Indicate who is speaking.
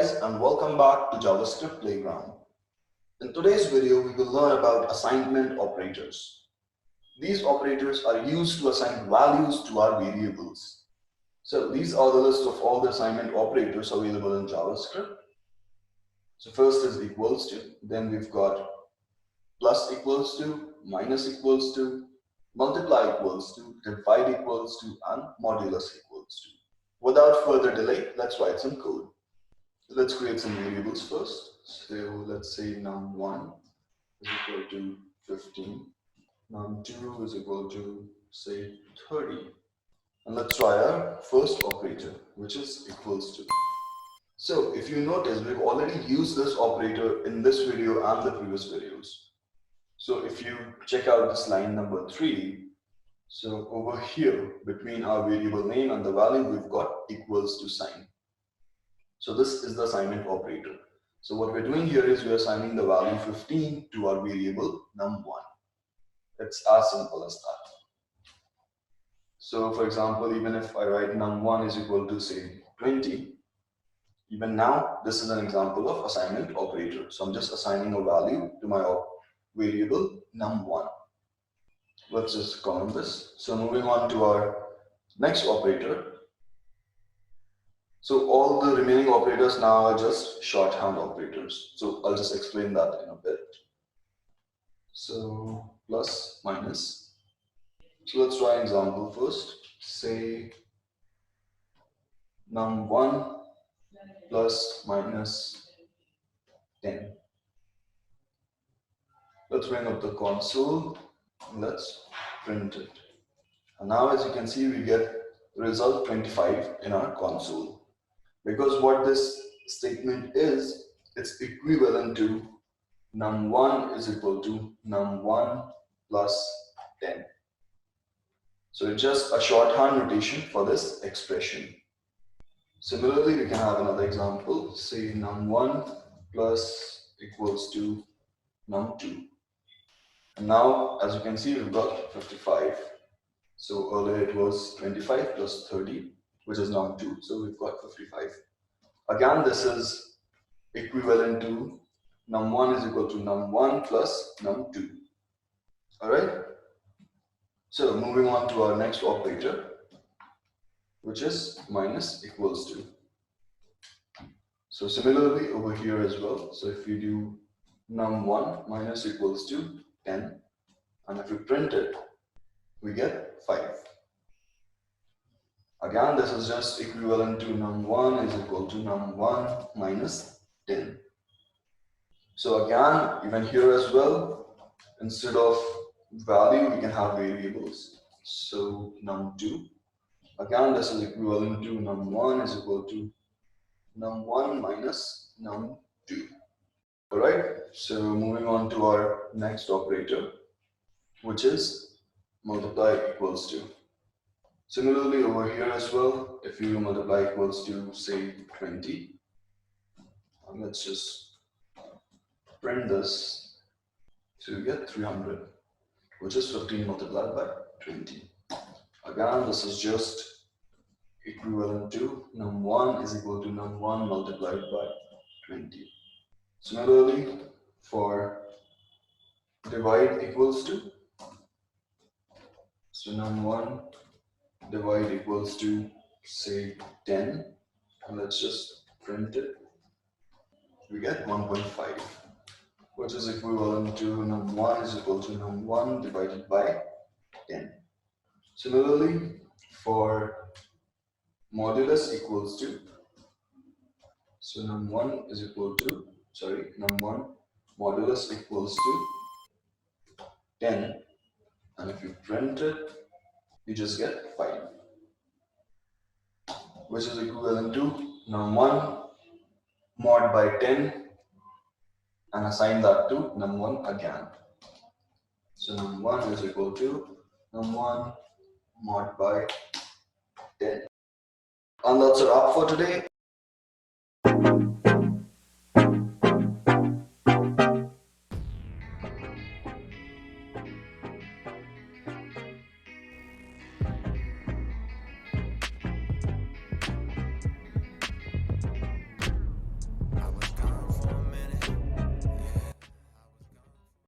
Speaker 1: guys, and welcome back to JavaScript Playground. In today's video, we will learn about assignment operators. These operators are used to assign values to our variables. So these are the list of all the assignment operators available in JavaScript. So first is equals to, then we've got plus equals to, minus equals to, multiply equals to, divide equals to, and modulus equals to. Without further delay, let's write some code. Let's create some variables first. So let's say num1 is equal to 15, num2 is equal to say 30. And let's try our first operator, which is equals to. So if you notice, we've already used this operator in this video and the previous videos. So if you check out this line number 3, so over here between our variable name and the value, we've got equals to sign. So this is the assignment operator. So what we're doing here is we're assigning the value 15 to our variable num1. It's as simple as that. So for example, even if I write num1 is equal to say 20, even now this is an example of assignment operator. So I'm just assigning a value to my variable num1. Let's just comment this. So moving on to our next operator. So all the remaining operators now are just shorthand operators. So I'll just explain that in a bit. So plus, minus. So let's try an example first. Say num1 plus minus 10. Let's bring up the console. Let's print it. And now as you can see, we get the result 25 in our console. Because what this statement is, it's equivalent to num1 is equal to num1 plus 10. So it's just a shorthand notation for this expression. Similarly, we can have another example, say num1 plus equals to num2. And now, as you can see, we've got 55. So earlier it was 25 plus 30, which is now 2. So we've got 55. Again, this is equivalent to num1 is equal to num1 plus num2. Alright? So moving on to our next operator, which is minus equals to. So similarly over here as well. So if we do num1 minus equals to 10, and if we print it, we get 5. Again, this is just equivalent to num1 is equal to num1 minus 10. So again, even here as well, instead of value, we can have variables. So num2, again, this is equivalent to num1 is equal to num1 minus num2. Alright, so moving on to our next operator, which is multiply equals to. Similarly, over here as well, if you multiply equals to say 20, and let's just print this, so you get 300, which is 15 multiplied by 20. Again, this is just equivalent to num1 is equal to num1 multiplied by 20. Similarly, for divide equals to, so num1 divide equals to say 10, and let's just print it. We get 1.5, which is equivalent to num1 is equal to num1 divided by 10. Similarly, for modulus equals to, so num1 is equal to, num1 modulus equals to 10, and if you print it, you just get 5, which is equivalent to num1 mod by 10, and assign that to num1 again. So num1 is equal to num1 mod by 10. And that's a wrap for today.